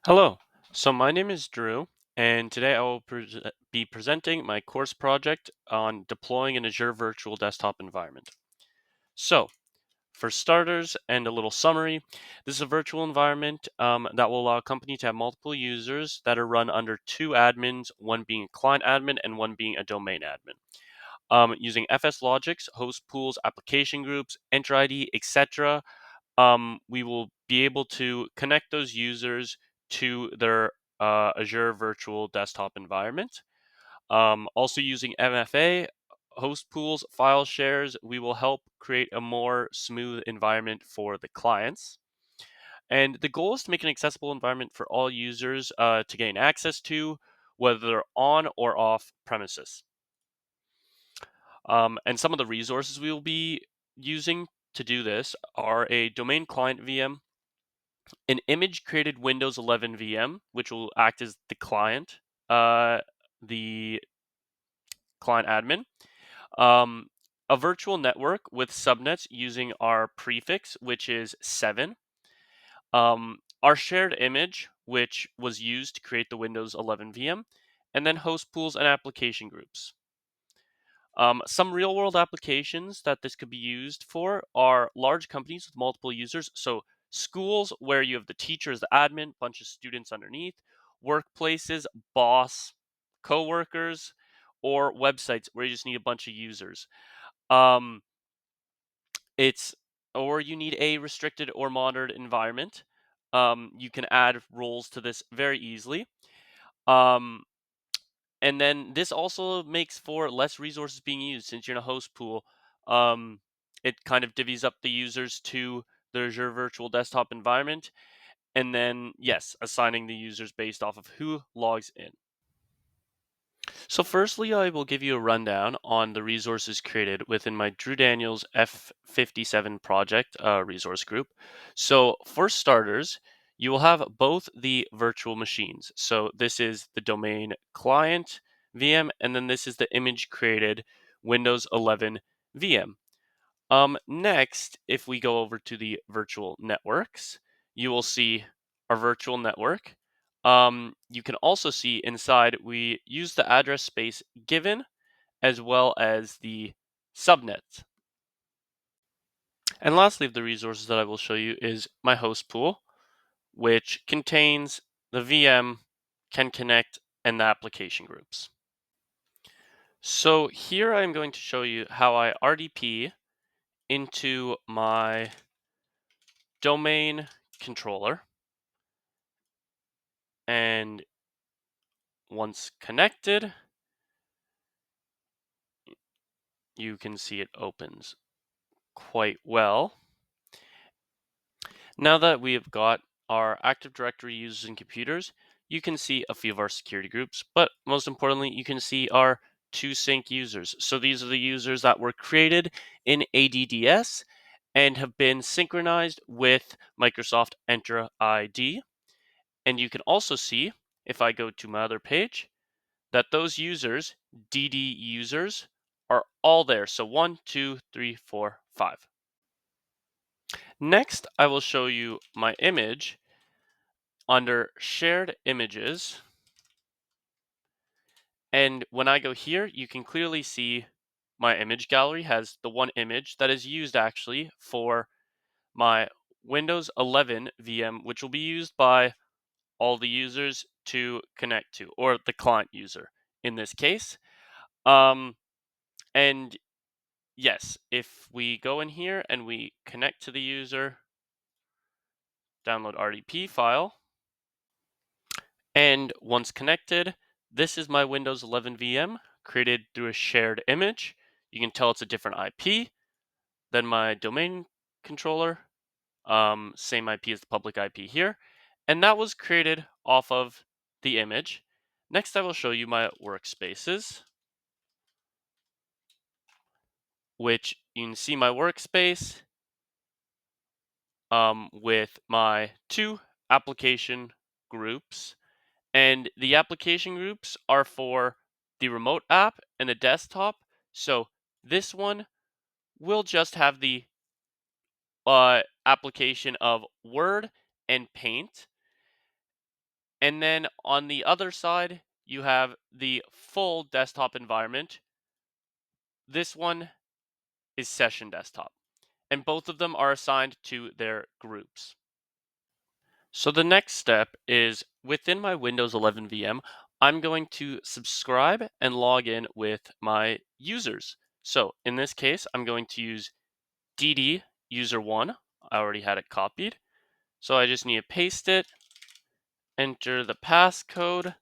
Hello. So my name is Drew, and today I will be presenting my course project on deploying an Azure Virtual Desktop environment. So, for starters and a little summary, this is a virtual environment that will allow a company to have multiple users that are run under two admins, one being a client admin and one being a domain admin. Using FS logics, host pools, application groups, enter ID, etc., we will be able to connect those users to their Azure Virtual Desktop environment. Also, using MFA, host pools, file shares, we will help create a more smooth environment for the clients. And the goal is to make an accessible environment for all users to gain access to, whether they're on or off premises. And some of the resources we will be using to do this are a domain client VM, an image created Windows 11 VM, which will act as uh, the client admin, um, a virtual network with subnets using our prefix, which is 7, our shared image, which was used to create the Windows 11 VM, and then host pools and application groups. Some real world applications that this could be used for are large companies with multiple users. So, schools where you have the teacher as the admin, bunch of students underneath, workplaces, boss, coworkers, or websites where you just need a bunch of users. Um, it's or you need a restricted or monitored environment. You can add roles to this very easily. Um, and then this also makes for less resources being used since you're in a host pool. It kind of divvies up the users to the Azure Virtual Desktop environment, and then yes, assigning the users based off of who logs in. So, firstly, I will give you a rundown on the resources created within my Drew Daniels F57 project resource group. So, for starters, you will have both the virtual machines. So, this is the domain client VM, and then this is the image created Windows 11 VM. Next, if we go over to the virtual networks, you will see our virtual network. You can also see inside we use the address space given as well as the subnet. And lastly, of the resources that I will show you is my host pool, which contains the VM, can connect, and the application groups. So here I'm going to show you how I RDP into my domain controller. And once connected, you can see it opens quite well. Now that we have got our Active Directory users and computers, you can see a few of our security groups, but most importantly, you can see our two sync users. So these are the users that were created in ADDS and have been synchronized with Microsoft Entra ID. And you can also see, if I go to my other page, that those users, DD users, are all there. So 1, 2, 3, 4, 5. Next, I will show you my image under shared images. And when I go here, you can clearly see my image gallery has the one image that is used actually for my Windows 11 VM, which will be used by all the users to connect to, or the client user in this case. And yes, if we go in here and we connect to the user, download RDP file, and once connected, this is my Windows 11 VM created through a shared image. You can tell it's a different IP than my domain controller, same IP as the public IP here, and that was created off of the image. Next, I will show you my workspaces, which you can see my workspace with my two application groups. And the application groups are for the remote app and the desktop. So this one will just have the application of Word and Paint. And then on the other side, you have the full desktop environment. This one is session desktop, and both of them are assigned to their groups. So the next step is within my Windows 11 VM, I'm going to subscribe and log in with my users. So in this case, I'm going to use DD user 1. I already had it copied. So I just need to paste it, enter the passcode,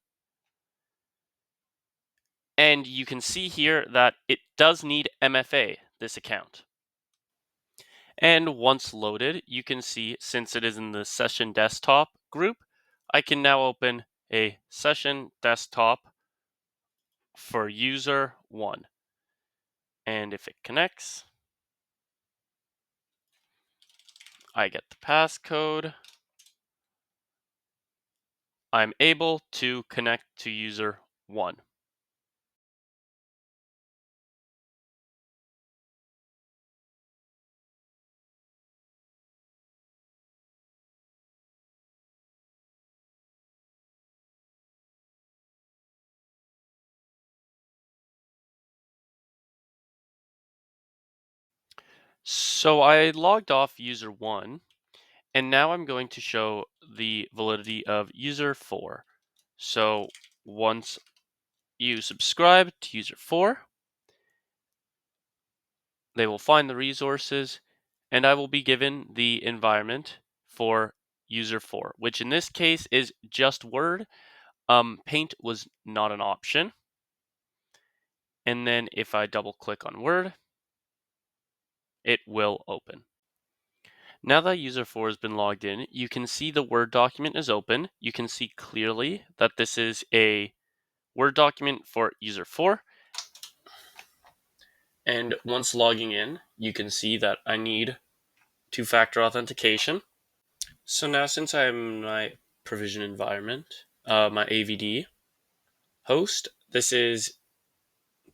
and you can see here that it does need MFA, this account. And once loaded, you can see since it is in the session desktop group, I can now open a session desktop for user 1. And if it connects, I get the passcode. I'm able to connect to user 1. So I logged off user 1, and now I'm going to show the validity of user 4. So once you subscribe to user 4, they will find the resources, and I will be given the environment for user 4, which in this case is just Word. Paint was not an option. And then if I double click on Word, it will open. Now that user 4 has been logged in, you can see the Word document is open. You can see clearly that this is a Word document for user 4. And once logging in, you can see that I need two-factor authentication. So now since I'm in my provision environment, my AVD host, this is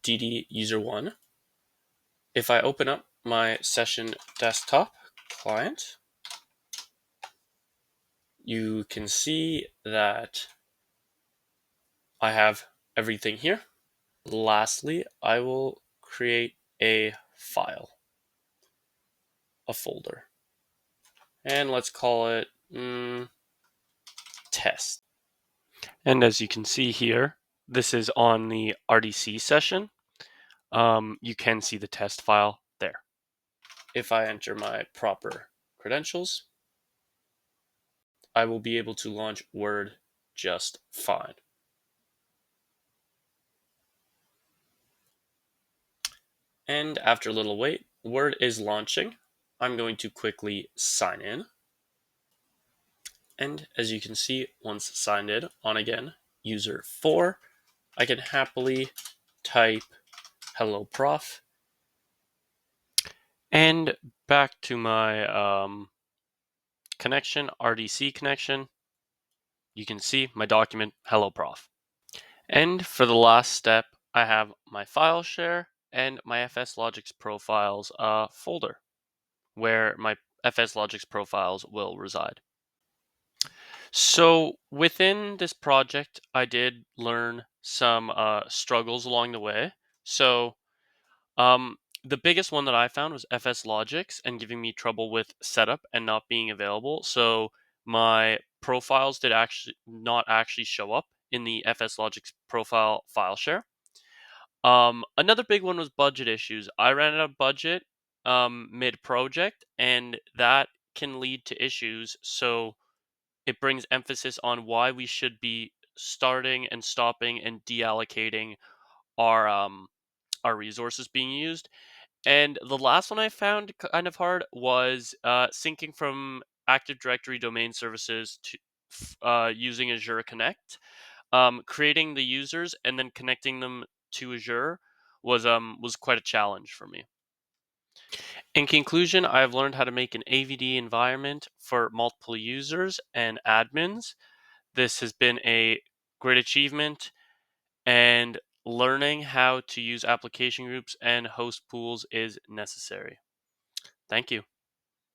DD user 1. If I open up my session desktop client, you can see that I have everything here. Lastly, I will create a file, a folder, and let's call it test. And as you can see here, this is on the RDC session. You can see the test file there. If I enter my proper credentials, I will be able to launch Word just fine. And after a little wait, Word is launching. I'm going to quickly sign in. And as you can see, once signed in on again, user 4, I can happily type hello prof. And back to my connection, RDC connection, you can see my document hello prof. And for the last step, I have my file share and my FSLogix profiles folder where my FSLogix profiles will reside. So within this project, I did learn some struggles along the way. So the biggest one that I found was FSLogix and giving me trouble with setup and not being available. So my profiles did actually not actually show up in the FSLogix profile file share. Another big one was budget issues. I ran out of budget mid project, and that can lead to issues. So it brings emphasis on why we should be starting and stopping and deallocating our resources being used. And the last one I found kind of hard was syncing from Active Directory domain services to using Azure Connect. Creating the users and then connecting them to Azure was quite a challenge for me. In conclusion, I've learned how to make an AVD environment for multiple users and admins. This has been a great achievement, and learning how to use application groups and host pools is necessary. Thank you.